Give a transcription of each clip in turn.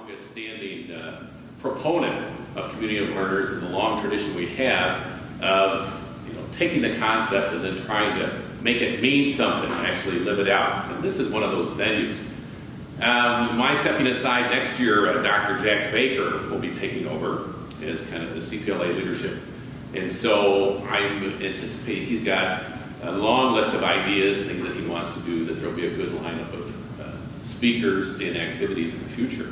longest standing proponent of community of learners and the long tradition we have of taking the concept and then trying to make it mean something, actually live it out. And this is one of those venues. My stepping aside next year, Dr. Jack Baker will be taking over as kind of the CPLA leadership. And so I'm anticipating he's got a long list of ideas, things that he wants to do, that there'll be a good lineup of speakers and activities in the future.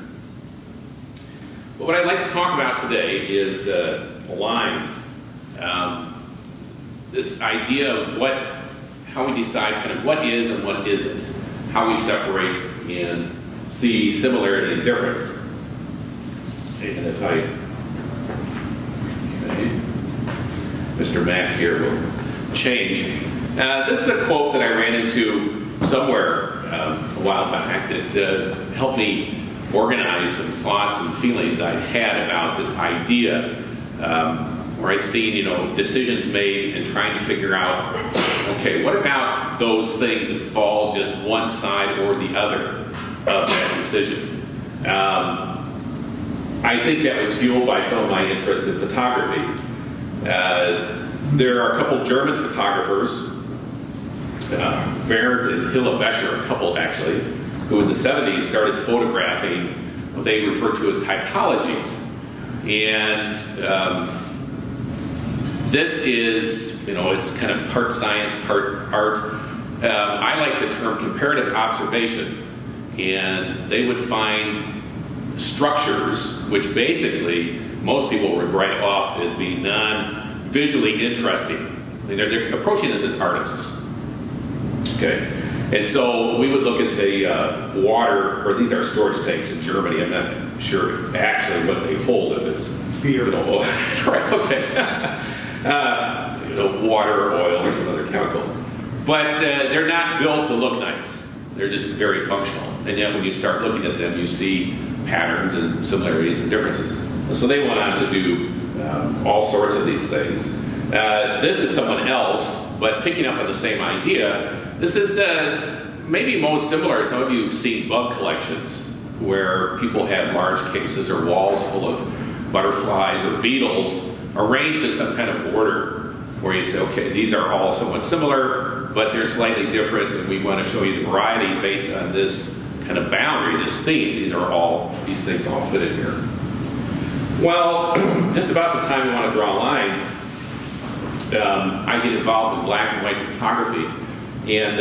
But what I'd like to talk about today is lines. This idea of how we decide kind of what is and what isn't, how we separate and see similarity and difference. And if Mr. Mack here will change. This is a quote that I ran into somewhere a while back that helped me organize some thoughts and feelings I'd had about this idea, where I'd seen, decisions made and trying to figure out, okay, what about those things that fall just one side or the other of that decision? I think that was fueled by some of my interest in photography. There are a couple German photographers, Bernd and Hilla Becher, a couple actually, who in the 70s started photographing what they refer to as typologies. And this is, it's kind of part science, part art. I like the term comparative observation. And they would find structures, which basically most people would write off as being non-visually interesting. I mean, they're approaching this as artists. Okay, and so we would look at the water, or these are storage tanks in Germany. I'm not sure actually what they hold, if it's beer, right? Okay, water, oil, or some other chemical. But they're not built to look nice. They're just very functional. And yet, when you start looking at them, you see patterns and similarities and differences. And so they went on to do all sorts of these things. This is someone else, but picking up on the same idea. This is maybe most similar. Some of you have seen bug collections where people have large cases or walls full of butterflies or beetles arranged in some kind of order where you say, okay, these are all somewhat similar, but they're slightly different, and we want to show you the variety based on this kind of boundary, this theme. These things all fit in here. Well, just about the time we want to draw lines, I get involved in black and white photography. And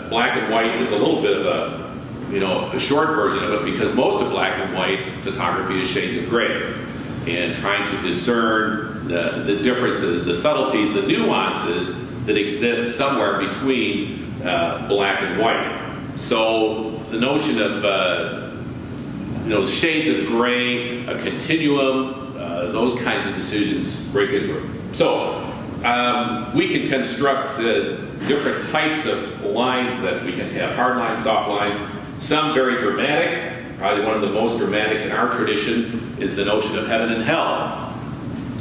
black and white is a little bit of a short version of it, because most of black and white photography is shades of gray, and trying to discern the differences, the subtleties, the nuances that exist somewhere between black and white. So the notion of shades of gray, a continuum, those kinds of decisions break into it. So we can construct different types of lines that we can have, hard lines, soft lines, some very dramatic. Probably one of the most dramatic in our tradition is the notion of heaven and hell.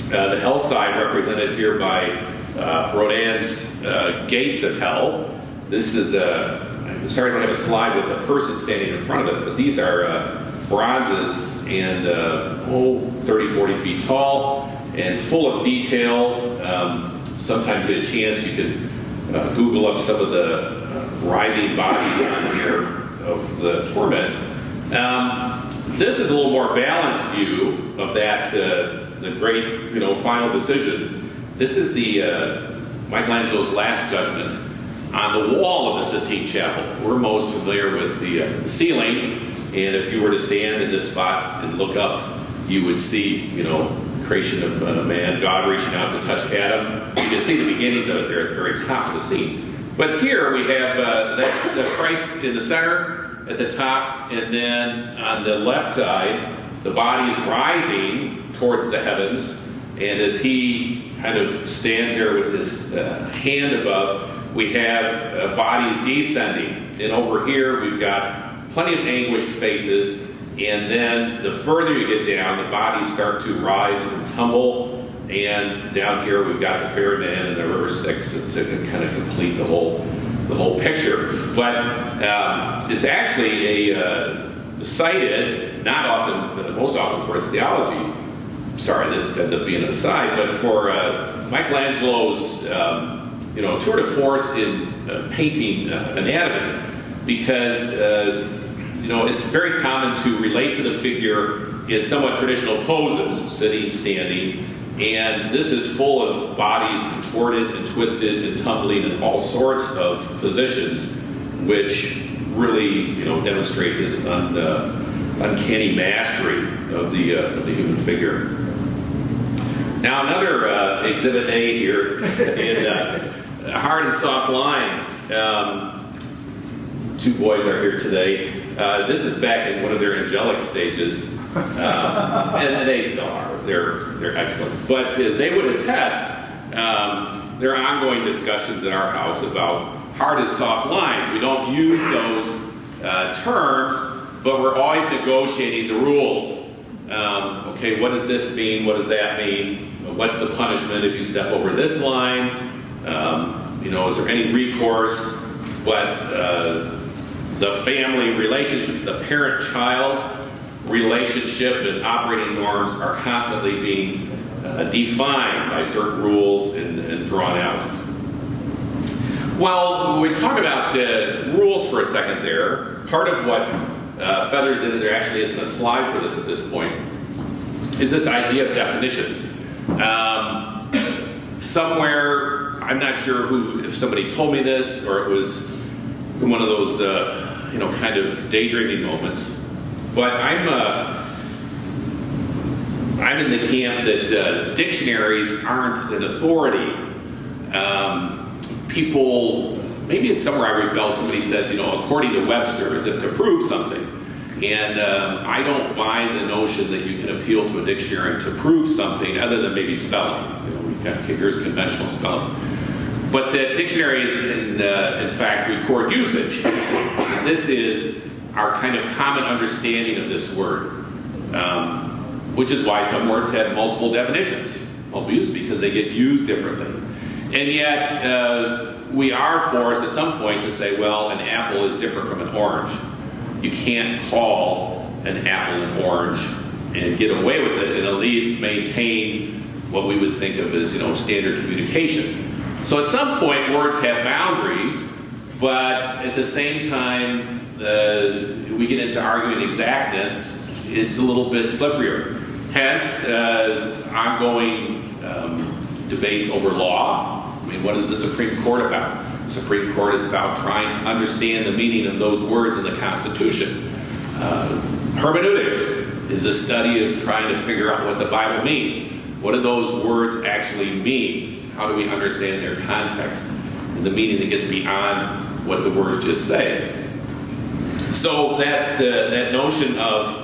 The hell side represented here by Rodin's Gates of Hell. This is I'm sorry I don't have a slide with a person standing in front of it, but these are bronzes and 30, 40 feet tall and full of detail. Sometime you get a chance, you can Google up some of the writhing bodies on here of the torment. This is a little more balanced view of that, the great, final decision. This is the Michelangelo's Last Judgment on the wall of the Sistine Chapel. We're most familiar with the ceiling, and if you were to stand in this spot and look up, you would see, creation of man, God reaching out to touch Adam. You can see the beginnings of it there at the very top of the scene. But here we have that's the Christ in the center at the top, and then on the left side, the body is rising towards the heavens, and as he kind of stands there with his hand above, we have bodies descending. And over here, we've got plenty of anguished faces. And then the further you get down, the bodies start to writhe and tumble. And down here, we've got the ferryman and the river Styx to kind of complete the whole picture. But it's actually cited, not often Aristotle for its theology. Sorry, this ends up being an aside, but for Michelangelo's tour de force in painting anatomy, because it's very common to relate to the figure in somewhat traditional poses, sitting, standing, and this is full of bodies contorted and twisted and tumbling in all sorts of positions, which really demonstrate his uncanny mastery of the human figure. Now another exhibit A here in hard and soft lines. Two boys are here today. This is back in one of their angelic stages, and they still are. They're excellent. But as they would attest, there are ongoing discussions in our house about hard and soft lines. We don't use those terms, but we're always negotiating the rules. Okay, what does this mean? What does that mean? What's the punishment if you step over this line? Is there any recourse? But the family relationships, the parent-child relationship and operating norms are constantly being defined by certain rules and drawn out. Well, we talk about rules for a second there. Part of what feathers in, there actually isn't a slide for this at this point, is this idea of definitions. Somewhere, I'm not sure if somebody told me this or it was one of those kind of daydreaming moments, but I'm in the camp that dictionaries aren't an authority. People, maybe it's somewhere I rebelled, somebody said, according to Webster, as if to prove something. And I don't buy the notion that you can appeal to a dictionary to prove something other than maybe spelling. Here's conventional spelling. But that dictionaries, in fact, record usage. This is our kind of common understanding of this word, which is why some words have multiple definitions. Multiple use because they get used differently. And yet, we are forced at some point to say, well, an apple is different from an orange. You can't call an apple an orange and get away with it and at least maintain what we would think of as, standard communication. So at some point, words have boundaries, but at the same time, we get into arguing exactness, it's a little bit slipperier. Hence, ongoing debates over law. I mean, what is the Supreme Court about? The Supreme Court is about trying to understand the meaning of those words in the Constitution. Hermeneutics is a study of trying to figure out what the Bible means. What do those words actually mean? How do we understand their context and the meaning that gets beyond what the words just say? So that notion of,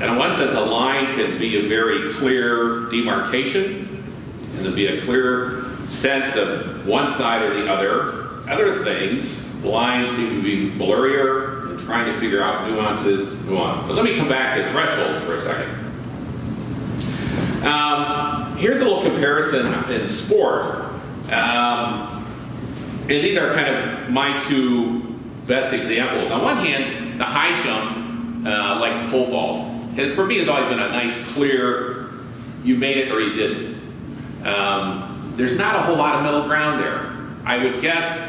and in one sense, a line can be a very clear demarcation, and there'll be a clear sense of one side or the other. Other things, lines seem to be blurrier and trying to figure out nuances, go on. But let me come back to thresholds for a second. Here's a little comparison in sport. And these are kind of my two best examples. On one hand, the high jump, like the pole vault, and for me has always been a nice, clear, you made it or you didn't. There's not a whole lot of middle ground there. I would guess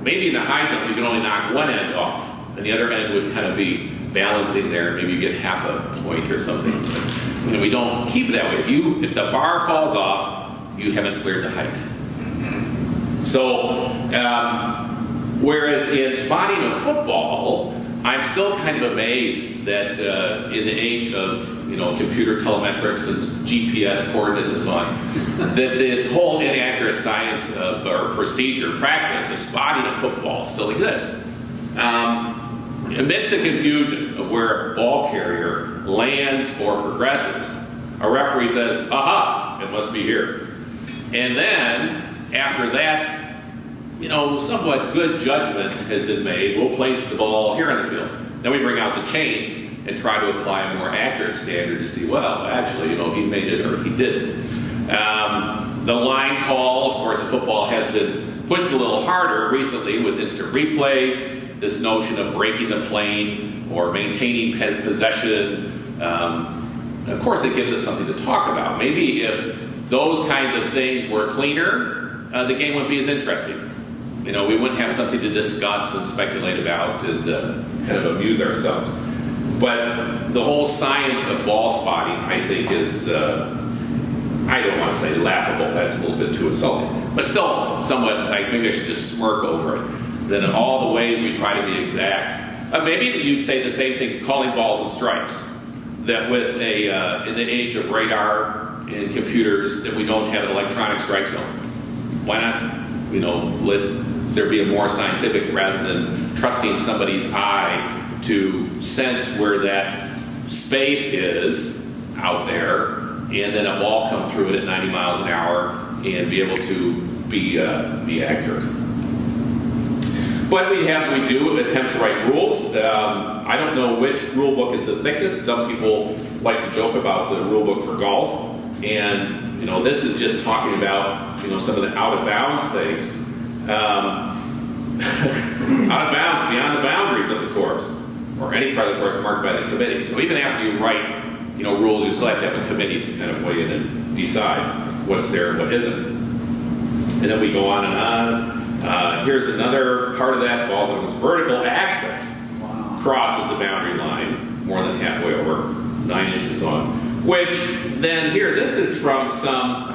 maybe in the high jump you can only knock one end off, and the other end would kind of be balancing there, and maybe you get half a point or something. But, we don't keep it that way. If the bar falls off, you haven't cleared the height. So, whereas in spotting a football, I'm still kind of amazed that in the age of computer telemetrics and GPS coordinates and so on, that this whole inaccurate science of or procedure practice of spotting a football still exists. Amidst the confusion of where a ball carrier lands or progresses, a referee says, "Aha! It must be here." And then after that, somewhat good judgment has been made, we'll place the ball here on the field. Then we bring out the chains and try to apply a more accurate standard to see, well, actually, he made it or he didn't. The line call, of course, in football has been pushed a little harder recently with instant replays, this notion of breaking the plane or maintaining possession. of course it gives us something to talk about. Maybe if those kinds of things were cleaner, the game wouldn't be as interesting. We wouldn't have something to discuss and speculate about and kind of amuse ourselves. But the whole science of ball spotting, I think, is, I don't want to say laughable, that's a little bit too insulting, but still somewhat, like maybe I should just smirk over it. That in all the ways we try to be exact, maybe you'd say the same thing, calling balls and strikes. That with in the age of radar and computers, that we don't have an electronic strike zone. Why not, let there be a more scientific, rather than trusting somebody's eye to sense where that space is out there, and then a ball come through it at 90 miles an hour and be able to be accurate. But we do attempt to write rules. I don't know which rule book is the thickest. Some people like to joke about the rule book for golf, and this is just talking about some of the out of bounds things, out of bounds beyond the boundaries of the course, or any part of the course marked by the committee. So even after you write rules, you still have to have a committee to kind of weigh in and decide what's there and what isn't. And then we go on and on. Here's another part of that. Also, its vertical axis crosses the boundary line more than halfway over, 9 inches on. Which then here, this is from some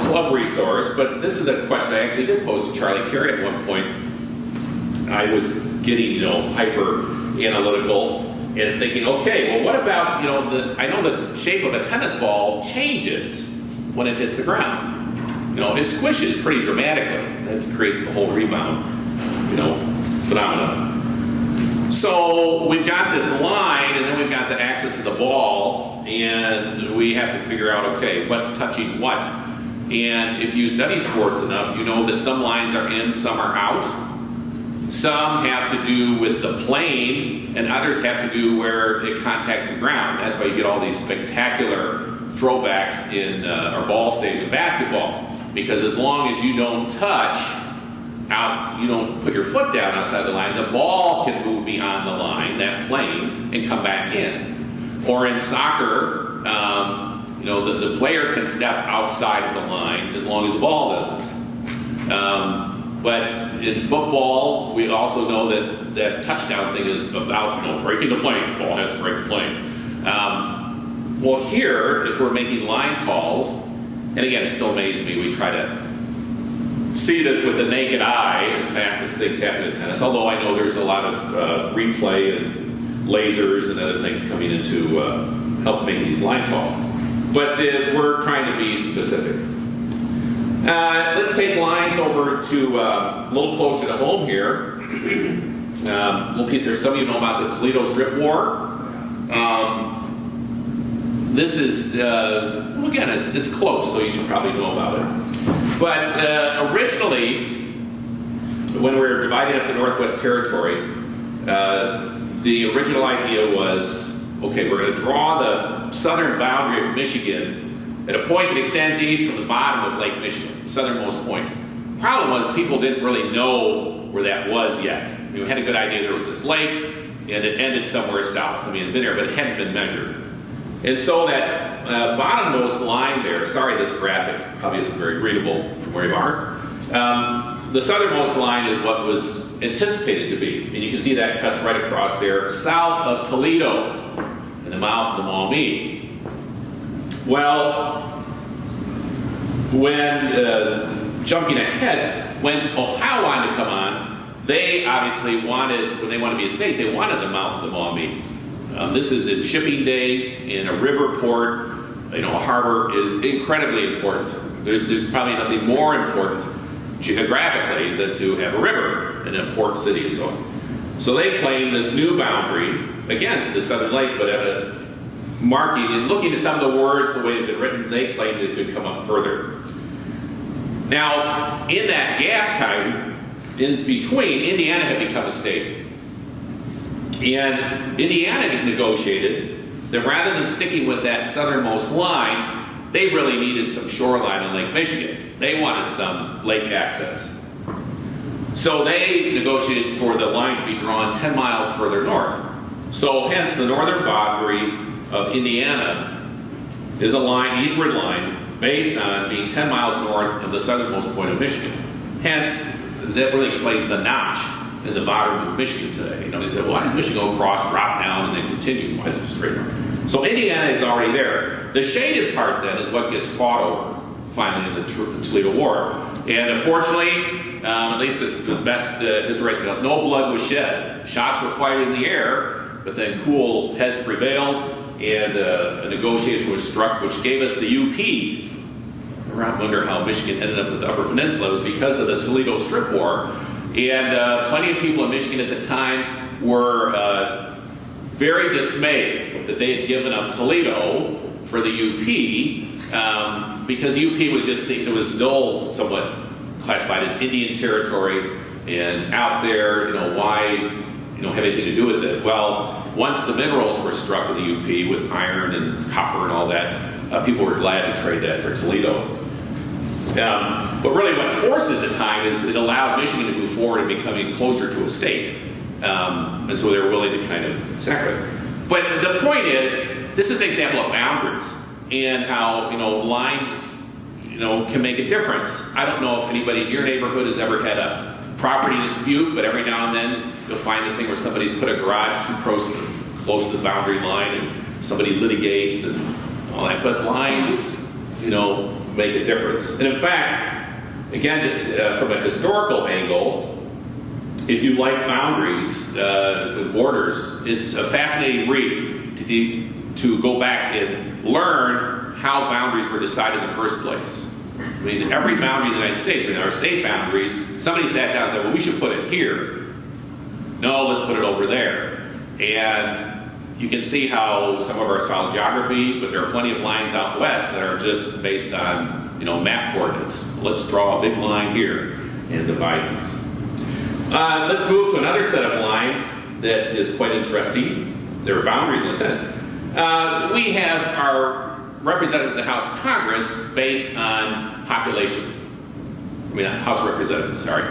club resource, but this is a question I actually did pose to Charlie Carey at one point. I was getting hyper analytical and thinking, okay, well, what about I know the shape of a tennis ball changes when it hits the ground. It squishes pretty dramatically. That creates the whole rebound, phenomenon. So we've got this line, and then we've got the axis of the ball, and we have to figure out, okay, what's touching what? And if you study sports enough, you know that some lines are in, some are out. Some have to do with the plane, and others have to do where it contacts the ground. That's why you get all these spectacular throwbacks in or ball saves in basketball. Because as long as you don't touch out, you don't put your foot down outside the line, the ball can move beyond the line, that plane, and come back in. Or in soccer, the player can step outside of the line as long as the ball doesn't. But in football, we also know that touchdown thing is about breaking the plane. The ball has to break the plane. Well, here, if we're making line calls, and again, it still amazes me, we try to see this with the naked eye as fast as things happen in tennis, although I know there's a lot of replay and lasers and other things coming in to help make these line calls. But we're trying to be specific. Let's take lines over to a little closer to home here. Little piece there. Some of you know about the Toledo Strip War. This is, again, it's close, so you should probably know about it. But originally, when we were dividing up the Northwest Territory, the original idea was, okay, we're going to draw the southern boundary of Michigan at a point that extends east from the bottom of Lake Michigan, the southernmost point. The problem was people didn't really know where that was yet. We had a good idea there was this lake, and it ended somewhere south. It had been there, but it hadn't been measured. And so that bottommost line there, sorry this graphic probably isn't very readable from where you are, the southernmost line is what was anticipated to be. And you can see that cuts right across there, south of Toledo, in the mouth of the Maumee. Well, when jumping ahead, when Ohio wanted to come on, they obviously wanted, when they wanted to be a state, they wanted the mouth of the Maumee. This is in shipping days, in a river port. A harbor is incredibly important. There's probably nothing more important geographically than to have a river in a port city and so on. So they claim this new boundary, again to the southern lake, but marking and looking at some of the words, the way it had been written, they claimed it could come up further. Now, in that gap time, in between, Indiana had become a state. And Indiana had negotiated that rather than sticking with that southernmost line, they really needed some shoreline on Lake Michigan. They wanted some lake access. So they negotiated for the line to be drawn 10 miles further north. So hence the northern boundary of Indiana is a line, eastward line, based on being 10 miles north of the southernmost point of Michigan. Hence, that really explains the notch in the bottom of Michigan today. You know, they said, well, why does Michigan go across, drop down, and then continue? Why is it just straight north? So Indiana is already there. The shaded part then is what gets fought over finally in the Toledo War. And unfortunately, at least as the best historians can tell us, no blood was shed. Shots were fired in the air, but then cool heads prevailed, and a negotiation was struck, which gave us the UP. I wonder how Michigan ended up with the Upper Peninsula. It was because of the Toledo Strip War. And plenty of people in Michigan at the time were very dismayed that they had given up Toledo for the UP, because the UP was just seen, it was still somewhat classified as Indian territory and out there, you know, why, you know, have anything to do with it? Well, once the minerals were struck in the UP with iron and copper and all that, people were glad to trade that for Toledo. But really what forced it at the time is it allowed Michigan to move forward and becoming closer to a state. And so they were willing to kind of sacrifice. But the point is, this is an example of boundaries and how, you know, lines, you know, can make a difference. I don't know if anybody in your neighborhood has ever had a property dispute, but every now and then you'll find this thing where somebody's put a garage too close to the boundary line and somebody litigates and all that. But lines, you know, make a difference. And in fact, again, just from a historical angle, if you like boundaries, with borders, it's a fascinating read to go back and learn how boundaries were decided in the first place. I mean, every boundary in the United States, in our state boundaries, somebody sat down and said, well, we should put it here. No, let's put it over there. And you can see how some of us follow geography, but there are plenty of lines out west that are just based on, you know, map coordinates. Let's draw a big line here and divide these. Let's move to another set of lines that is quite interesting. There are boundaries in a sense. We have our representatives in the House of Congress based on population. I mean, House of Representatives, sorry.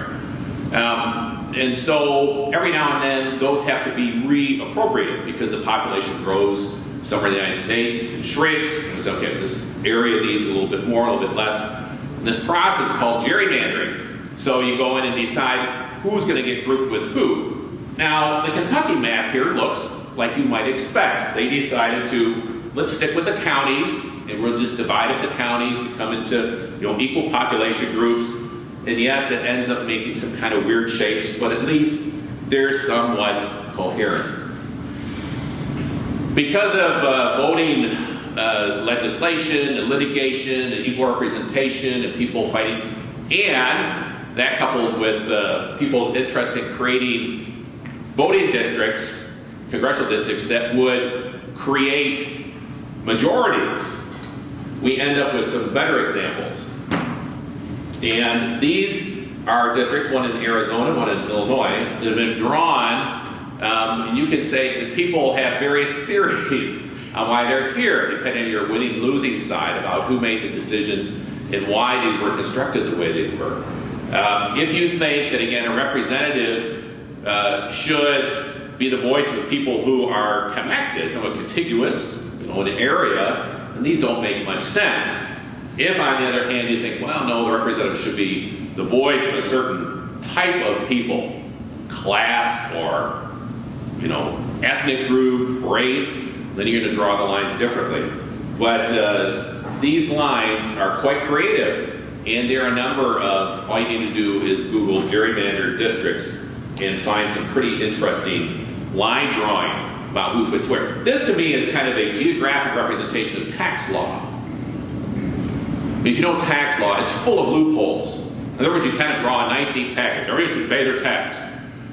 And so every now and then those have to be reappropriated because the population grows somewhere in the United States and shrinks. And so, okay, this area needs a little bit more, a little bit less. And this process is called gerrymandering. So you go in and decide who's going to get grouped with who. Now, the Kentucky map here looks like you might expect. They decided to, let's stick with the counties, and we'll just divide up the counties to come into, you know, equal population groups. And yes, it ends up making some kind of weird shapes, but at least they're somewhat coherent. Because of voting legislation and litigation and equal representation and people fighting, and that coupled with people's interest in creating voting districts, congressional districts that would create majorities, we end up with some better examples. And these are districts, one in Arizona, one in Illinois, that have been drawn. And you can say that people have various theories on why they're here, depending on your winning, losing side, about who made the decisions and why these were constructed the way they were. If you think that, again, a representative should be the voice of the people who are connected, somewhat contiguous, you know, in an area, then these don't make much sense. If, on the other hand, you think, well, no, the representative should be the voice of a certain type of people, class or, you know, ethnic group, race, then you're going to draw the lines differently. But these lines are quite creative, and there are a number of, all you need to do is Google gerrymandered districts and find some pretty interesting line drawing about who fits where. This, to me, is kind of a geographic representation of tax law. I mean, if you know tax law, it's full of loopholes. In other words, you kind of draw a nice, neat package. Everybody should pay their tax.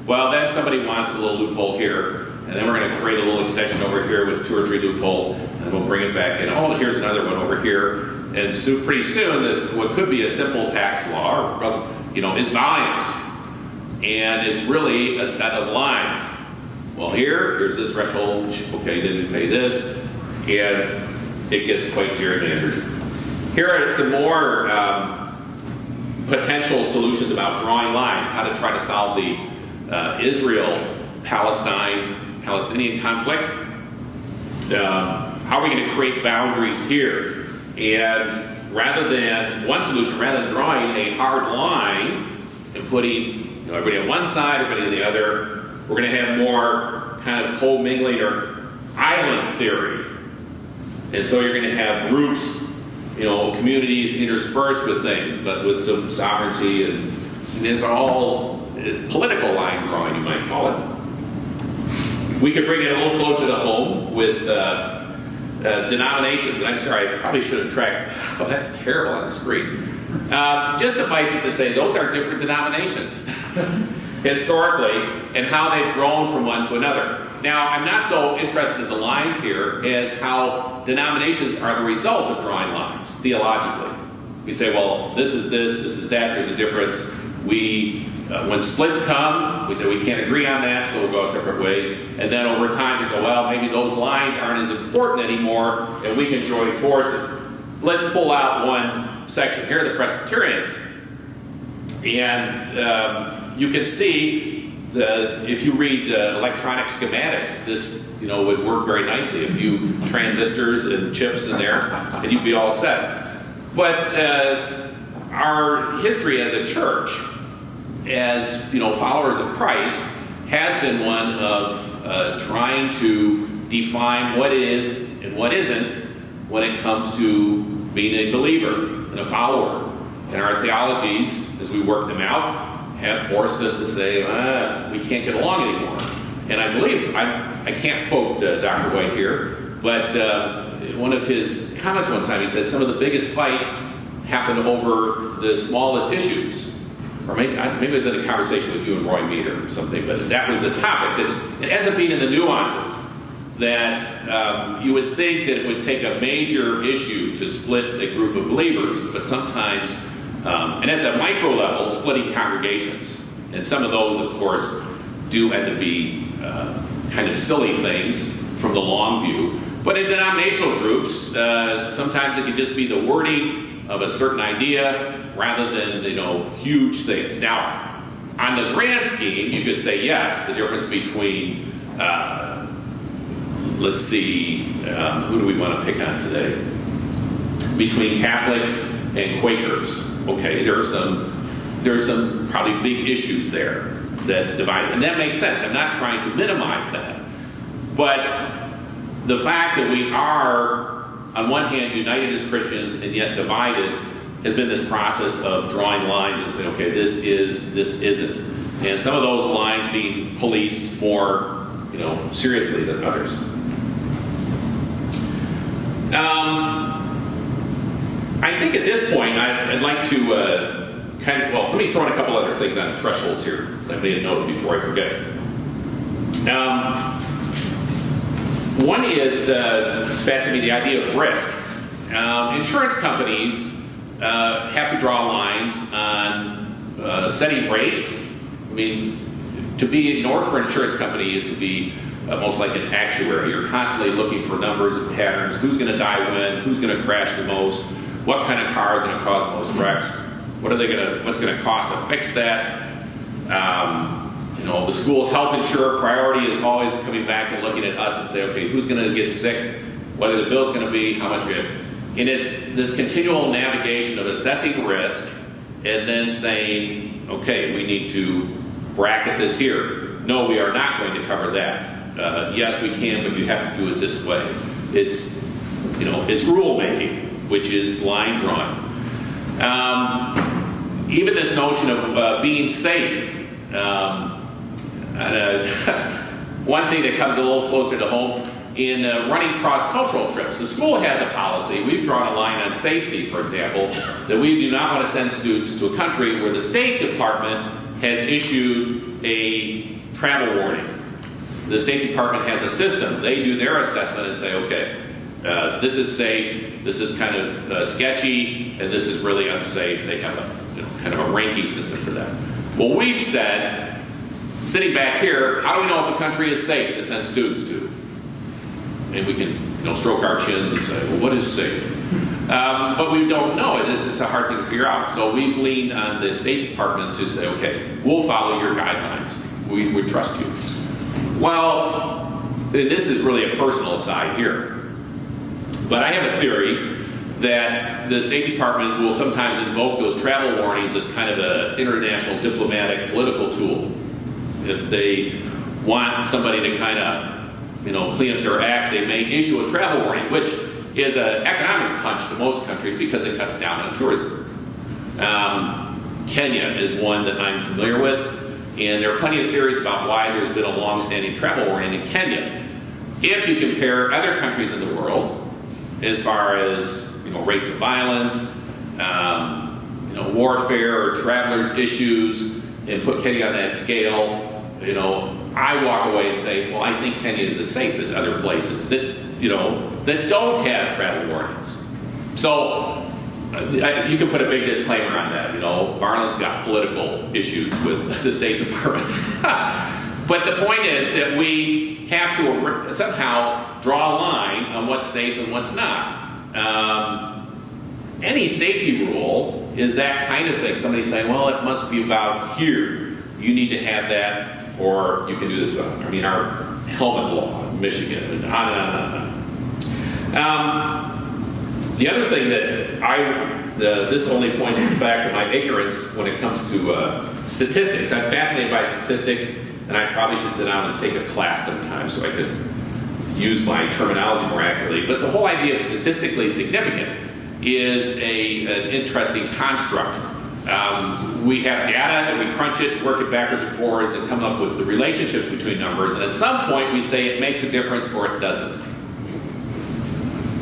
Well, then somebody wants a little loophole here, and then we're going to create a little extension over here with 2 or 3 loopholes, and we'll bring it back in. Oh, here's another one over here. And so pretty soon, this, what could be a simple tax law, or, you know, is volumes. And it's really a set of lines. Well, here's this threshold. Okay, didn't pay this. And it gets quite gerrymandered. Here are some more potential solutions about drawing lines, how to try to solve the Israel-Palestinian conflict. how are we going to create boundaries here? And rather than, one solution, rather than drawing a hard line and putting everybody on one side, everybody on the other, we're going to have more kind of commingling or island theory. And so you're going to have groups, communities interspersed with things, but with some sovereignty, and there's all political line drawing, you might call it. We could bring it a little closer to home with denominations. And I'm sorry, I probably should have tracked. Oh, that's terrible on the screen. Just suffice it to say, those are different denominations historically, and how they've grown from one to another. Now, I'm not so interested in the lines here as how denominations are the result of drawing lines theologically. We say, well, this is that, there's a difference. When splits come, we say we can't agree on that, so we'll go separate ways. And then over time, we say, well, maybe those lines aren't as important anymore, and we can join forces. Let's pull out one section. Here are the Presbyterians. And you can see, if you read electronic schematics, this would work very nicely. A few transistors and chips in there, and you'd be all set. But our history as a church, as followers of Christ, has been one of trying to define what is and what isn't when it comes to being a believer and a follower. And our theologies, as we work them out, have forced us to say, we can't get along anymore. And I believe, I can't quote Dr. White here, but one of his comments one time, he said some of the biggest fights happen over the smallest issues. Or maybe it was in a conversation with you and Roy Meter or something, but that was the topic. It ends up being in the nuances that you would think that it would take a major issue to split a group of believers, but sometimes, and at the micro level, splitting congregations. And some of those, of course, do end up being kind of silly things from the long view. But in denominational groups, sometimes it can just be the wording of a certain idea rather than, huge things. Now, on the grand scheme, you could say, yes, the difference between, let's see, who do we want to pick on today? Between Catholics and Quakers. Okay, there are some probably big issues there that divide, and that makes sense. I'm not trying to minimize that. But the fact that we are, on one hand, united as Christians and yet divided has been this process of drawing lines and saying, okay, this is, this isn't. And some of those lines being policed more, seriously than others. I think at this point, I'd like to let me throw in a couple other things on the thresholds here. I made a note before I forget. One is, fascinating, the idea of risk. Insurance companies have to draw lines on setting rates. I mean, to be north for an insurance company is to be most like an actuary. You're constantly looking for numbers and patterns. Who's going to die when? Who's going to crash the most? What kind of car is going to cause the most wrecks? What's going to cost to fix that? The school's health insurer priority is always coming back and looking at us and say, okay, who's going to get sick? What are the bills going to be? How much are we going to... And it's this continual navigation of assessing risk and then saying, okay, we need to bracket this here. No, we are not going to cover that. Yes, we can, but you have to do it this way. It's rule making, which is line drawing. Even this notion of being safe. One thing that comes a little closer to home, in running cross-cultural trips, the school has a policy. We've drawn a line on safety, for example, that we do not want to send students to a country where the State Department has issued a travel warning. The State Department has a system. They do their assessment and say, okay, this is safe, this is kind of sketchy, and this is really unsafe. They have kind of a ranking system for that. Well, we've said, sitting back here, how do we know if a country is safe to send students to? And we can stroke our chins and say, well, what is safe? But we don't know. It's a hard thing to figure out. So we've leaned on the State Department to say, okay, we'll follow your guidelines. We trust you. Well, this is really a personal side here. But I have a theory that the State Department will sometimes invoke those travel warnings as kind of an international diplomatic political tool. If they want somebody to kind of, clean up their act, they may issue a travel warning, which is an economic punch to most countries because it cuts down on tourism. Kenya is one that I'm familiar with, and there are plenty of theories about why there's been a long-standing travel warning in Kenya. If you compare other countries in the world, as far as rates of violence, warfare or travelers' issues, and put Kenya on that scale, I walk away and say, well, I think Kenya is as safe as other places that don't have travel warnings. So you can put a big disclaimer on that. Varlin's got political issues with the State Department. But the point is that we have to somehow draw a line on what's safe and what's not. Any safety rule is that kind of thing. Somebody's saying, well, it must be about here. You need to have that, or you can do this. Our helmet law in Michigan, and on and on and on. The other thing that this only points to the fact of my ignorance when it comes to statistics. I'm fascinated by statistics, and I probably should sit down and take a class sometime so I could use my terminology more accurately. But the whole idea of statistically significant is an interesting construct. We have data and we crunch it, work it backwards and forwards, and come up with the relationships between numbers. And at some point we say it makes a difference or it doesn't.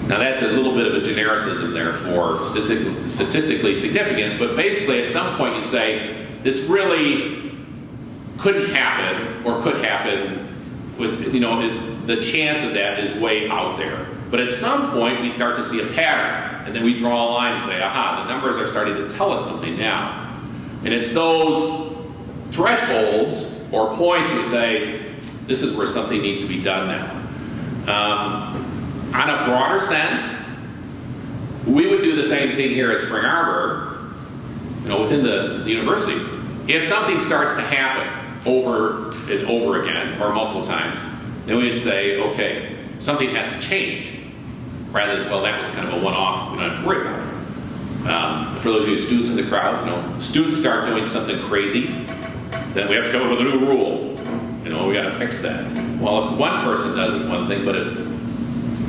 Now that's a little bit of a genericism there for statistically significant, but basically at some point you say this really couldn't happen or could happen with, the chance of that is way out there. But at some point we start to see a pattern, and then we draw a line and say, aha, the numbers are starting to tell us something now. And it's those thresholds or points we say, this is where something needs to be done now. On a broader sense, we would do the same thing here at Spring Arbor, within the university. If something starts to happen over and over again, or multiple times, then we would say, okay, something has to change. Rather than, well, that was kind of a one-off, we don't have to worry about it. For those of you students in the crowd, students start doing something crazy, then we have to come up with a new rule. We got to fix that. Well, if one person does, it's one thing, but if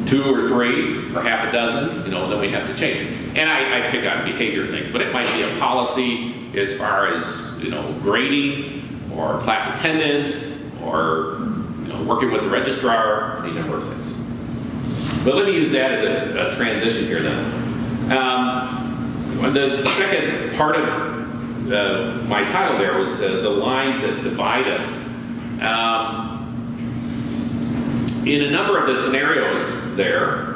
2 or 3 or half a dozen, then we have to change. And I pick on behavior things, but it might be a policy as far as, grading or class attendance or, working with the registrar, any number of things. But let me use that as a transition here then. The second part of my title there was the lines that divide us. In a number of the scenarios there,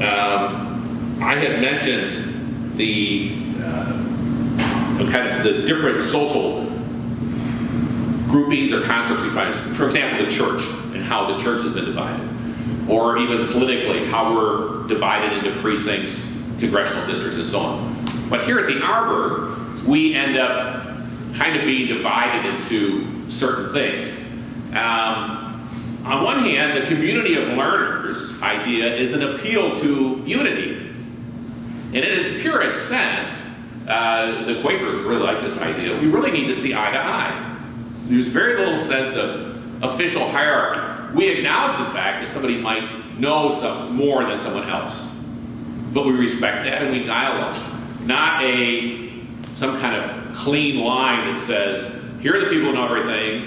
I had mentioned the kind of the different social groupings or constructs we find. For example, the church and how the church has been divided. Or even politically, how we're divided into precincts, congressional districts, and so on. But here at the Arbor, we end up kind of being divided into certain things. On one hand, the community of learners idea is an appeal to unity. And in its purest sense, the Quakers really like this idea. We really need to see eye to eye. There's very little sense of official hierarchy. We acknowledge the fact that somebody might know more than someone else. But we respect that and we dialogue. Not some kind of clean line that says, here are the people who know everything,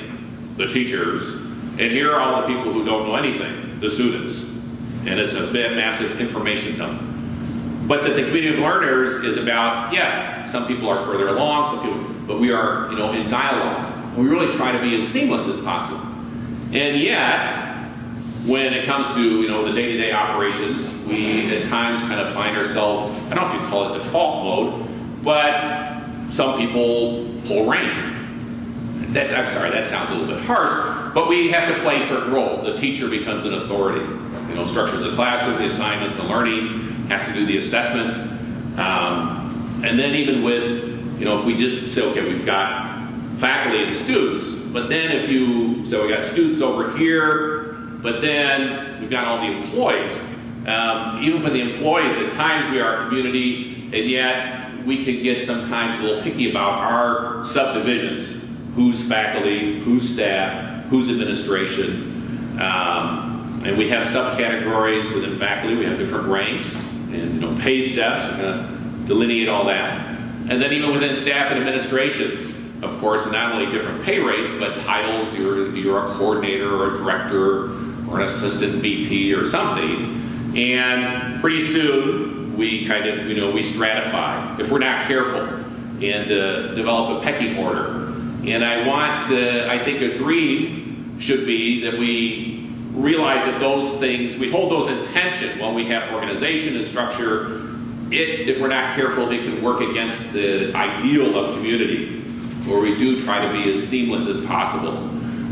the teachers, and here are all the people who don't know anything, the students. And it's a big, massive information dump. But that the community of learners is about, yes, some people are further along, some people, but we are, in dialogue. We really try to be as seamless as possible. And yet, when it comes to, the day-to-day operations, we at times kind of find ourselves, I don't know if you call it default mode, but some people pull rank. I'm sorry, that sounds a little bit harsh, but we have to play certain roles. The teacher becomes an authority. Structures the classroom, the assignment, the learning, has to do the assessment. And then even with, if we just say, okay, we've got faculty and students, but then if you, so we got students over here, but then we've got all the employees. Even for the employees, at times we are a community, and yet we can get sometimes a little picky about our subdivisions. Who's faculty, who's staff, who's administration. And we have subcategories within faculty. We have different ranks and pay steps. We're going to delineate all that. And then even within staff and administration, of course, not only different pay rates, but titles. You're a coordinator or a director or an assistant VP or something. And pretty soon we kind of, we stratify if we're not careful and develop a pecking order. And I think a dream should be that we realize that those things, we hold those in tension when we have organization and structure. If we're not careful, it can work against the ideal of community, where we do try to be as seamless as possible.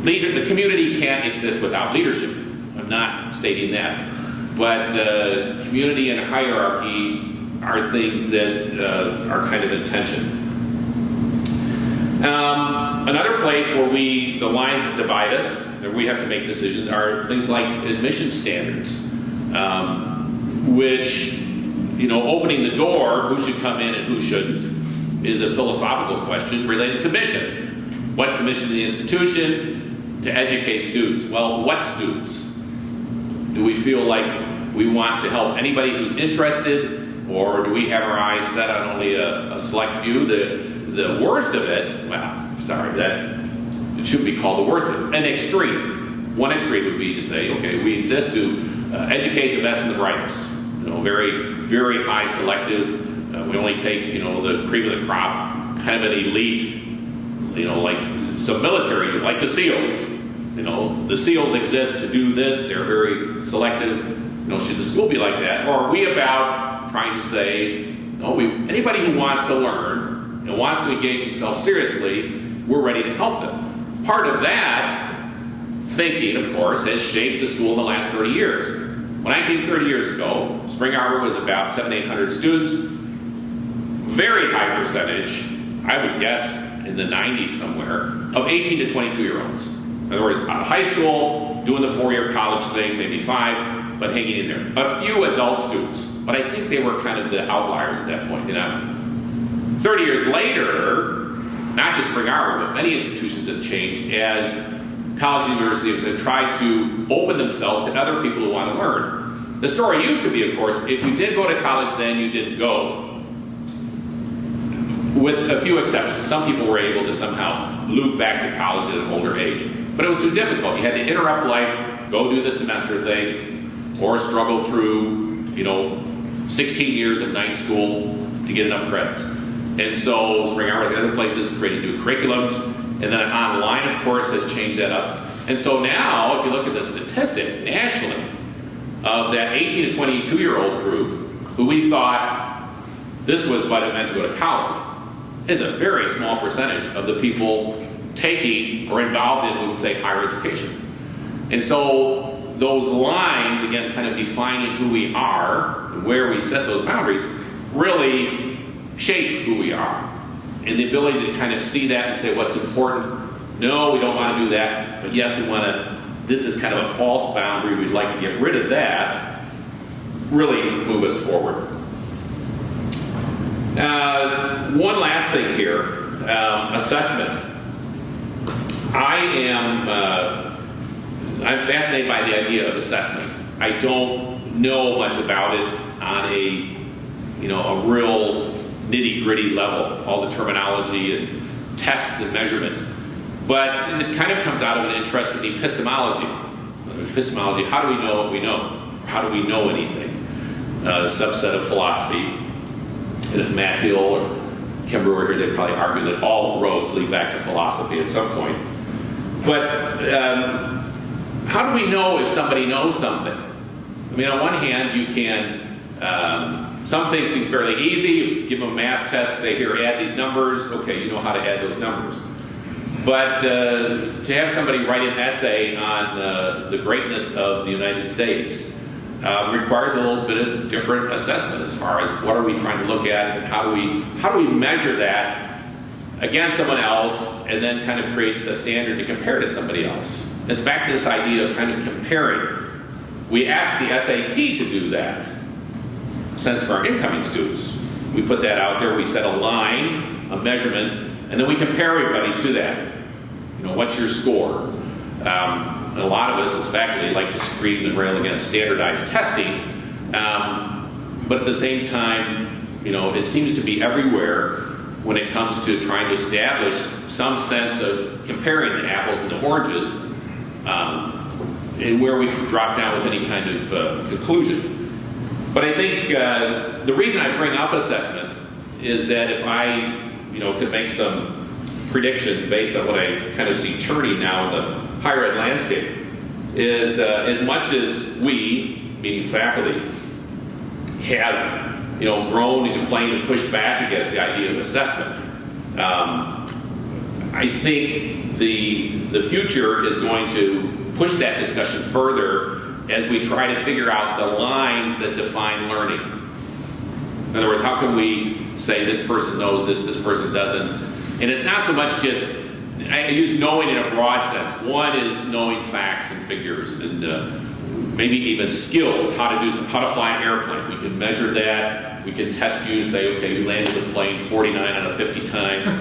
The community can't exist without leadership. I'm not stating that. But community and hierarchy are things that are kind of in tension. Another place where the lines that divide us, and we have to make decisions, are things like admission standards, which, opening the door, who should come in and who shouldn't, is a philosophical question related to mission. What's the mission of the institution? To educate students. Well, what students? Do we feel like we want to help anybody who's interested, or do we have our eyes set on only a select few? The worst of it, it shouldn't be called the worst of it. An extreme. One extreme would be to say, okay, we exist to educate the best and the brightest. Very, very high selective. We only take, the cream of the crop, kind of an elite, like some military, like the SEALs. The SEALs exist to do this. They're very selective. Should the school be like that? Or are we about trying to say, no, anybody who wants to learn and wants to engage themselves seriously, we're ready to help them. Part of that thinking, of course, has shaped the school in the last 30 years. When I came 30 years ago, Spring Arbor was about 700-800 students. Very high percentage, I would guess in the 90s somewhere, of 18 to 22-year-olds. In other words, out of high school, doing the 4-year college thing, maybe 5, but hanging in there. A few adult students, but I think they were kind of the outliers at that point. 30 years later, not just Spring Arbor, but many institutions have changed as college and universities have tried to open themselves to other people who want to learn. The story used to be, of course, if you did go to college then, you didn't go. With a few exceptions. Some people were able to somehow loop back to college at an older age. But it was too difficult. You had to interrupt life, go do the semester thing, or struggle through, 16 years of night school to get enough credits. And so Spring Arbor and other places created new curriculums. And then online, of course, has changed that up. And so now, if you look at the statistic nationally of that 18 to 22-year-old group who we thought this was what it meant to go to college, is a very small percentage of the people taking or involved in, we would say, higher education. And so those lines, again, kind of defining who we are and where we set those boundaries, really shape who we are. And the ability to kind of see that and say what's important. No, we don't want to do that, but yes, we want to, this is kind of a false boundary, we'd like to get rid of that, really move us forward. One last thing here, assessment. I'm fascinated by the idea of assessment. I don't know much about it on a real nitty-gritty level, all the terminology and tests and measurements. But it kind of comes out of an interest in epistemology. Epistemology, how do we know what we know? How do we know anything? A subset of philosophy. And if Matt Hill or Ken Brewer here, they'd probably argue that all roads lead back to philosophy at some point. But how do we know if somebody knows something? I mean, on one hand, you can, some things seem fairly easy. You give them a math test, say, here, add these numbers. Okay, you know how to add those numbers. But to have somebody write an essay on the greatness of the United States requires a little bit of different assessment as far as what are we trying to look at and how do we measure that against someone else and then kind of create a standard to compare to somebody else. It's back to this idea of kind of comparing. We asked the SAT to do that, since for our incoming students. We put that out there, we set a line, a measurement, and then we compare everybody to that. You know, what's your score? And a lot of us as faculty like to scream and rail against standardized testing, but at the same time, you know, it seems to be everywhere when it comes to trying to establish some sense of comparing the apples and the oranges, and where we can drop down with any kind of conclusion. But I think the reason I bring up assessment is that if I, you know, could make some predictions based on what I kind of see churning now in the higher ed landscape, is as much as we, meaning faculty, have, you know, grown and complained and pushed back against the idea of assessment, I think the future is going to push that discussion further as we try to figure out the lines that define learning. In other words, how can we say this person knows this person doesn't? And it's not so much just, I use knowing in a broad sense. One is knowing facts and figures and maybe even skills, how to fly an airplane. We can measure that. We can test you and say, okay, you landed the plane 49 out of 50 times.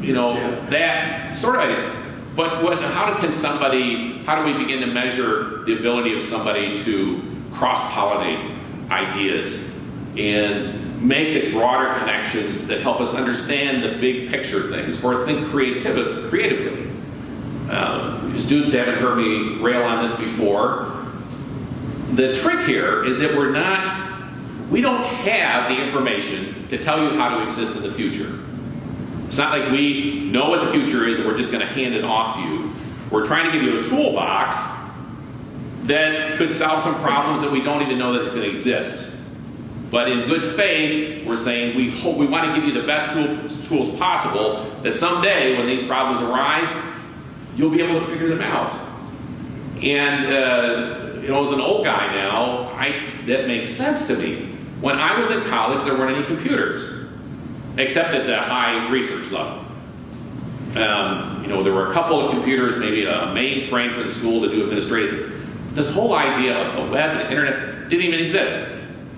You know, that sort of idea. But how do we begin to measure the ability of somebody to cross-pollinate ideas and make the broader connections that help us understand the big picture things or think creatively? Students haven't heard me rail on this before. The trick here is that we don't have the information to tell you how to exist in the future. It's not like we know what the future is and we're just going to hand it off to you. We're trying to give you a toolbox that could solve some problems that we don't even know that it's going to exist. But in good faith, we're saying we want to give you the best tools possible, that someday when these problems arise, you'll be able to figure them out. And you know, as an old guy now, that makes sense to me. When I was in college, there weren't any computers, except at the high research level. You know, there were a couple of computers, maybe a mainframe for the school to do administrative. This whole idea of the web and the internet didn't even exist.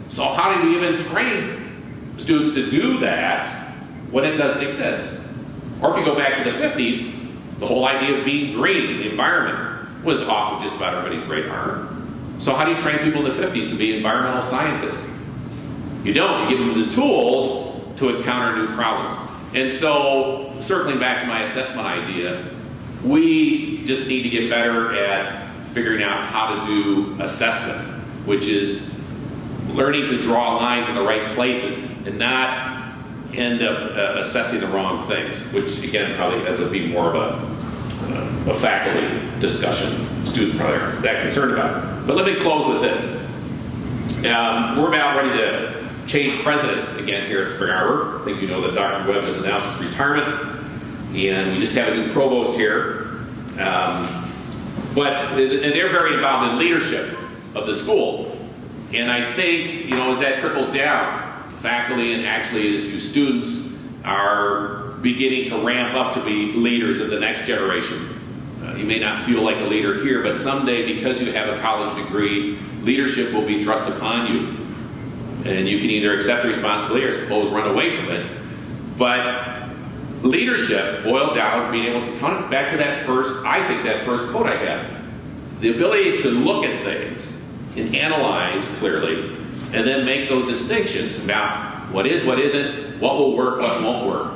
So how do we even train students to do that when it doesn't exist? Or if you go back to the 50s, the whole idea of being green, the environment, was off of just about everybody's radar. So how do you train people in the 50s to be environmental scientists? You don't. You give them the tools to encounter new problems. And so, circling back to my assessment idea, we just need to get better at figuring out how to do assessment, which is learning to draw lines in the right places and not end up assessing the wrong things, which again probably ends up being more of a faculty discussion. Students probably aren't that concerned about it. But let me close with this. We're about ready to change presidents again here at Spring Arbor. I think you know that Dr. Webb has announced his retirement, and we just have a new provost here. But they're very involved in leadership of the school. And I think, you know, as that trickles down, faculty and actually as you students are beginning to ramp up to be leaders of the next generation. You may not feel like a leader here, but someday, because you have a college degree, leadership will be thrust upon you. And you can either accept the responsibility or suppose run away from it. But leadership boils down to being able to come back to that first quote I had. The ability to look at things and analyze clearly and then make those distinctions about what is, what isn't, what will work, what won't work.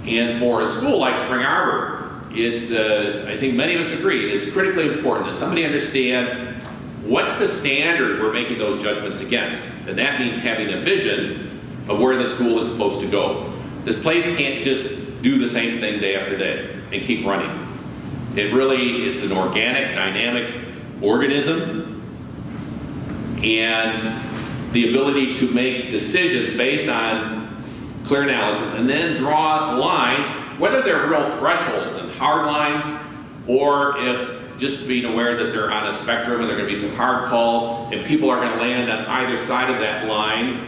And for a school like Spring Arbor, it's, I think many of us agree, it's critically important that somebody understand what's the standard we're making those judgments against. And that means having a vision of where the school is supposed to go. This place can't just do the same thing day after day and keep running. It's an organic, dynamic organism, and the ability to make decisions based on clear analysis and then draw lines, whether they're real thresholds and hard lines, or if just being aware that they're on a spectrum and there are going to be some hard calls and people are going to land on either side of that line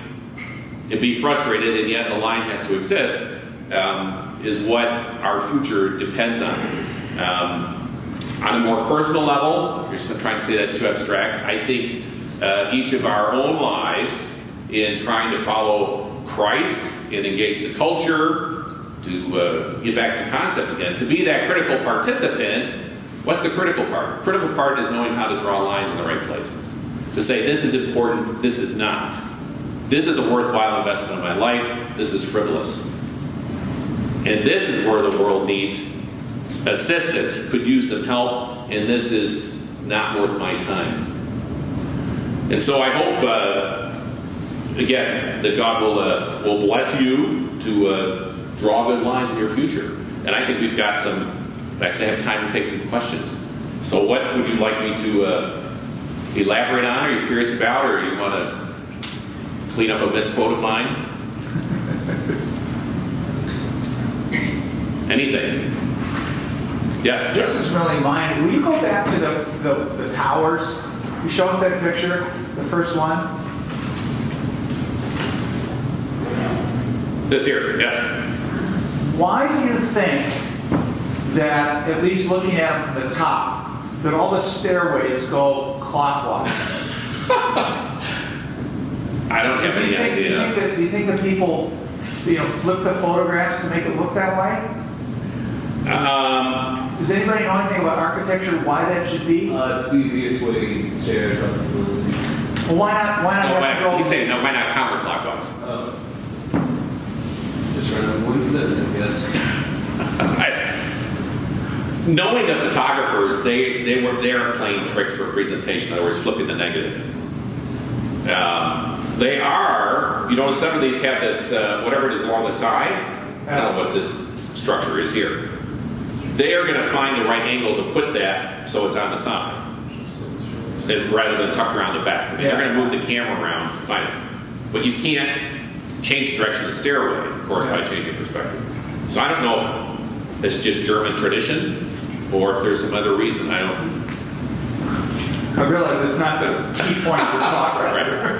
and be frustrated, and yet the line has to exist, is what our future depends on. On a more personal level, if you're trying to say that's too abstract, I think each of our own lives in trying to follow Christ and engage the culture, to get back to the concept again, to be that critical participant. What's the critical part? The critical part is knowing how to draw lines in the right places. To say, this is important, this is not. This is a worthwhile investment of my life, this is frivolous. And this is where the world needs assistance, could use some help, and this is not worth my time. And so I hope, again, that God will bless you to draw good lines in your future. And I think we've got actually have time to take some questions. So what would you like me to elaborate on? Are you curious about, or you want to clean up a misquote of mine? Anything? Yes, This Jeff. is really mine. Will you go back to the towers? You show us that picture, the first one. This here, yes. Why do you think that, at least looking at them from the top, that all the stairways go clockwise? I don't have any idea. Do you think that people, flip the photographs to make it look that way? Does anybody know anything about architecture, why that should be? It's the easiest way to get stairs up the building. Well, why not have to go? He's saying no, why not counterclockwise? Just trying to avoid this, I guess. Knowing the photographers, they were there playing tricks for presentation. In other words, flipping the negative. They are, some of these have this, whatever it is along the side. I don't know what this structure is here. They are going to find the right angle to put that so it's on the side, rather than tucked around the back. They're going to move the camera around to find it. But you can't change the direction of the stairway, of course, by changing perspective. So I don't know if it's just German tradition or if there's some other reason. I realize it's not the key point of the talk right here.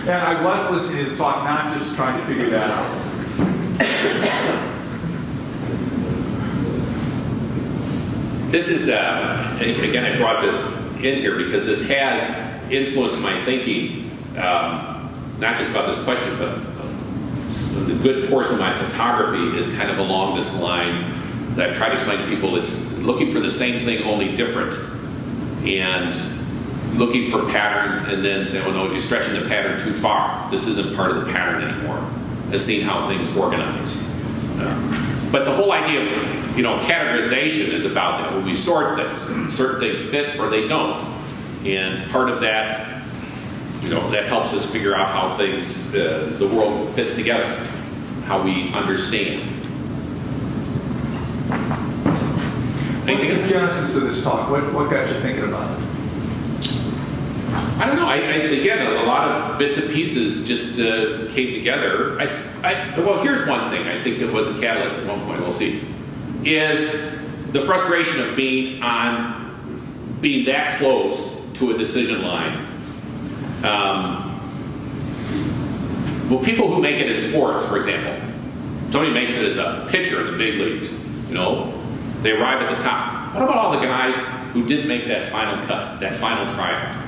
And I was listening to the talk, not just trying to figure that out. This is, again, I brought this in here because this has influenced my thinking, not just about this question, but a good portion of my photography is kind of along this line that I've tried to explain to people. It's looking for the same thing, only different, and looking for patterns and then saying, well, no, you're stretching the pattern too far. This isn't part of the pattern anymore. And seeing how things organize. But the whole idea of categorization is about that. When we sort things, certain things fit or they don't. And part of that, that helps us figure out how things, the world fits together, how we understand. What's the genesis of this talk? What got you thinking about it? I don't know. Again, a lot of bits and pieces just came together. Well, here's one thing I think that was a catalyst at one point. We'll see. Is the frustration of being that close to a decision line. Well, people who make it in sports, for example, somebody makes it as a pitcher in the big leagues. They arrive at the top. What about all the guys who didn't make that final cut, that final tryout?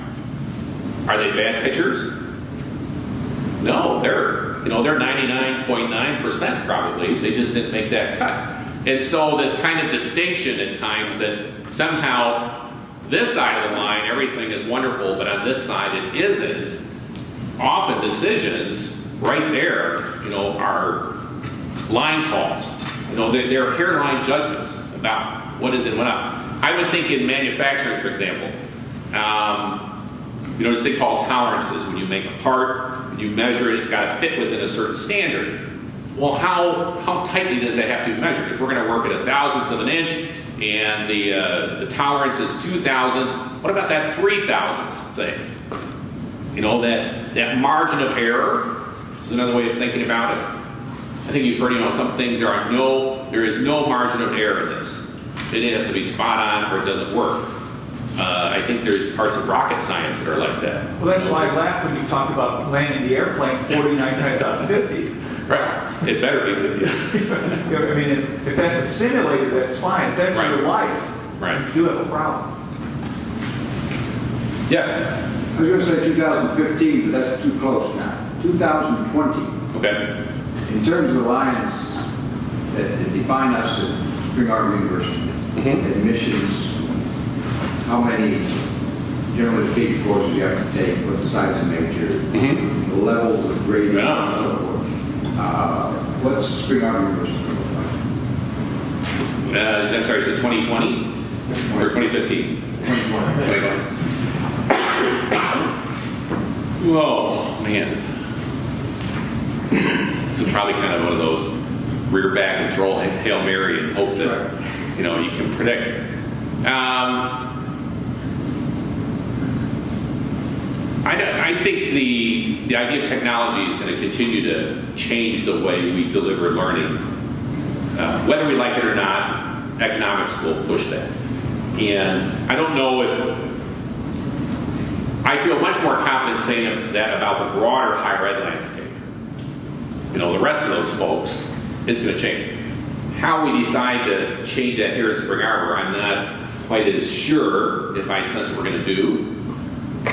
Are they bad pitchers? No, they're 99.9% probably. They just didn't make that cut. And so this kind of distinction at times that somehow this side of the line, everything is wonderful, but on this side it isn't. Often decisions right there, are line calls. They're hairline judgments about what is in, what out. I would think in manufacturing, for example, this thing called tolerances. When you make a part, when you measure it, it's got to fit within a certain standard. Well, how tightly does that have to be measured? If we're going to work at 1,000th of an inch and the tolerance is 2,000ths, what about that 3,000ths thing? That margin of error is another way of thinking about it. I think you've heard, some things there is no margin of error in this. It has to be spot on or it doesn't work. I think there's parts of rocket science that are like that. Well, that's why I laughed when you talked about landing the airplane 49 times out of 50. Right. It better be 50. I mean, if that's a simulator, that's fine. If that's right. your life, Right. you do have a problem. Yes. I was going to say 2015, but that's too close now. 2020, Okay. in terms of the lines that define us at Spring Arbor University, admissions, how many general education courses you have to take, what's the size of major, the levels of grading, Yeah. and so forth. What's Spring Arbor University look like? I'm sorry, is it 2020 or 2015? 2020. Whoa, man. This is probably kind of one of those rear back and throw Hail Mary and hope that, you know, you can predict. I think the idea of technology is going to continue to change the way we deliver learning. Whether we like it or not, economics will push that. And I don't know if, I feel much more confident saying that about the broader higher ed landscape. You know, the rest of those folks, it's going to change. How we decide to change that here at Spring Arbor, I'm not quite as sure if I sense what we're going to do.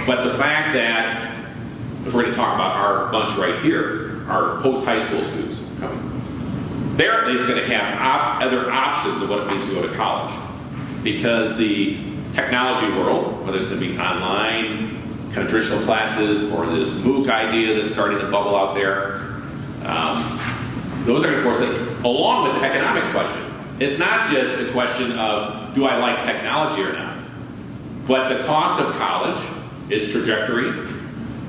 But the fact that, if we're going to talk about our bunch right here, our post-high school students coming, they're at least going to have other options of what it means to go to college. Because the technology world, whether it's going to be online, kind of traditional classes, or this MOOC idea that's starting to bubble out there, those are going to force it, along with the economic question. It's not just a question of, do I like technology or not? But the cost of college, its trajectory,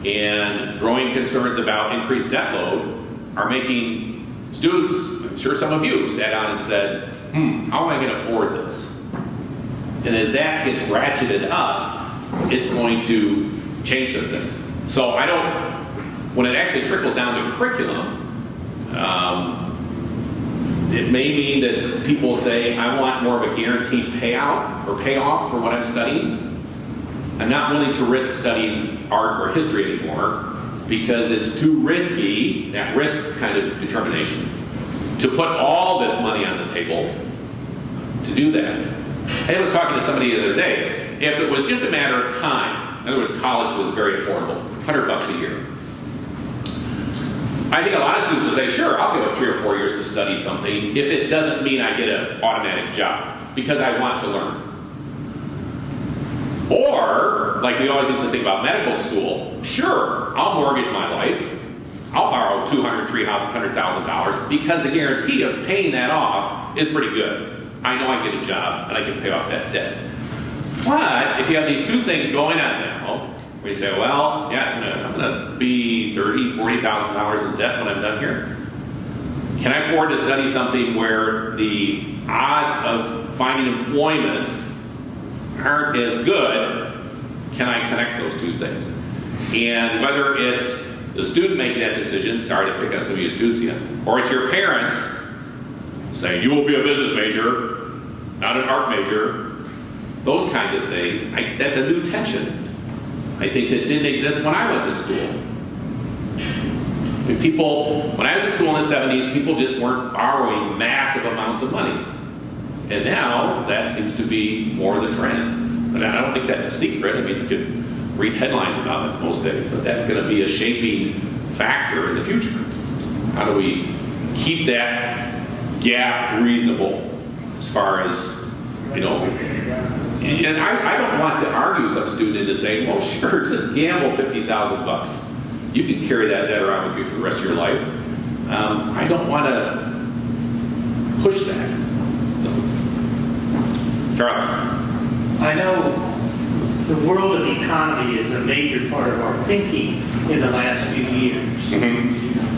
and growing concerns about increased debt load are making students, I'm sure some of you, sat down and said, how am I going to afford this? And as that gets ratcheted up, it's going to change some things. So I don't, when it actually trickles down to curriculum, it may mean that people say, I want more of a guaranteed payout or payoff for what I'm studying. I'm not willing to risk studying art or history anymore because it's too risky, that risk kind of determination, to put all this money on the table to do that. I was talking to somebody the other day, if it was just a matter of time, in other words, college was very affordable, $100 a year. I think a lot of students would say, sure, I'll give it 3 or 4 years to study something if it doesn't mean I get an automatic job, because I want to learn. Or, like we always used to think about medical school, sure, I'll mortgage my life. I'll borrow $200,000, $300,000 because the guarantee of paying that off is pretty good. I know I get a job and I can pay off that debt. But if you have these two things going on now, where you say, well, yeah, I'm going to be $30,000, $40,000 in debt when I'm done here. Can I afford to study something where the odds of finding employment aren't as good? Can I connect those two things? And whether it's the student making that decision, sorry to pick on some of you students again, or it's your parents saying, you will be a business major, not an art major, those kinds of things, that's a new tension. I think that didn't exist when I went to school. I mean, when I was in school in the 70s, people just weren't borrowing massive amounts of money. And now, that seems to be more the trend. And I don't think that's a secret. I mean, you could read headlines about it most days, but that's going to be a shaping factor in the future. How do we keep that gap reasonable as far as, you know, and I don't want to argue some student into saying, well, sure, just gamble $50,000. You can carry that debt around with you for the rest of your life. I don't want to push that. So, Charlie. I know the world of economy is a major part of our thinking in the last few years.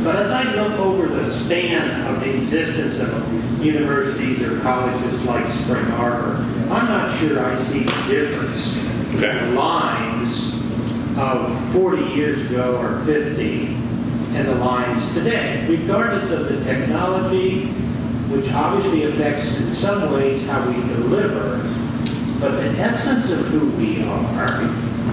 But as I look over the span of the existence of universities or colleges like Spring Arbor, I'm not sure I see the difference in the lines of 40 years ago or 50 and the lines today, regardless of the technology, which obviously affects in some ways how we deliver, but the essence of who we are,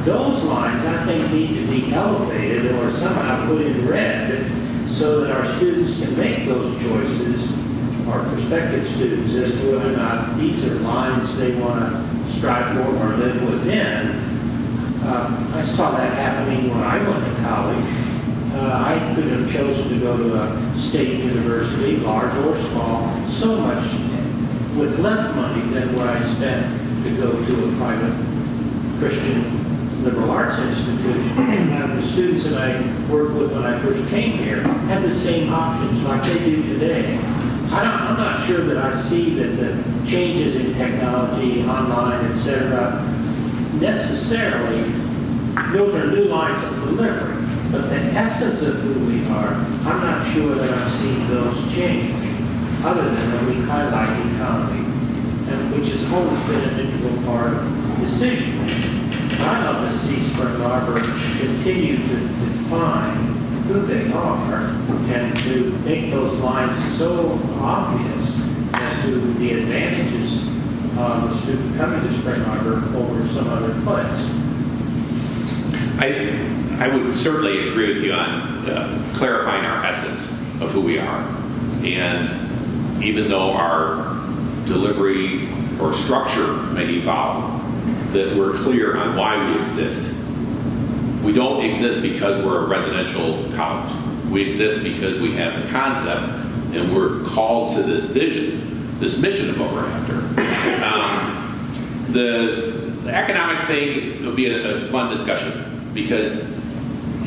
those lines I think need to be elevated or somehow put in red so that our students can make those choices our prospective students as to whether or not these are lines they want to strive for or live within. I saw that happening when I went to college. I could have chosen to go to a state university, large or small, so much with less money than what I spent to go to a private Christian liberal arts institution. And the students that I worked with when I first came here had the same options like they do today. I'm not sure that I see that the changes in technology, online, et cetera, necessarily, those are new lines of delivery. But the essence of who we are, I'm not sure that I've seen those change, other than that we highlight economy, and which has always been an integral part of the decision. I'd love to see Spring Arbor continue to define who they are and to make those lines so obvious as to the advantages of a student coming to Spring Arbor over some other place. I would certainly agree with you on clarifying our essence of who we are. And even though our delivery or structure may evolve, that we're clear on why we exist. We don't exist because we're a residential college. We exist because we have the concept and we're called to this vision, this mission of what we're after. The economic thing will be a fun discussion because,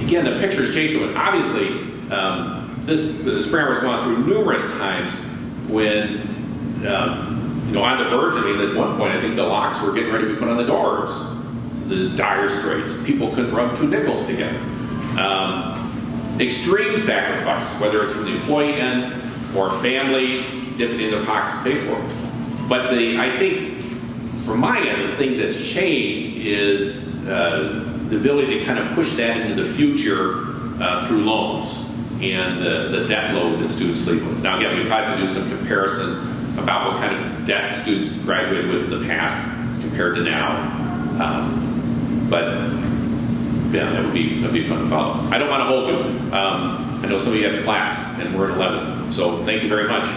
again, the picture has changed a little. Obviously, the Spring Arbor's gone through numerous times when, on the verge. I mean, at one point, I think the locks were getting ready to be put on the doors. The dire straits. People couldn't rub two nickels together. Extreme sacrifice, whether it's from the employee end or families dipping in their pockets to pay for it. But I think, from my end, the thing that's changed is the ability to kind of push that into the future through loans and the debt load that students leave with. Now, again, we've had to do some comparison about what kind of debt students graduated with in the past compared to now. But yeah, that would be fun to follow. I don't want to hold you. I know some of you have class, and we're at 11, so thank you very much.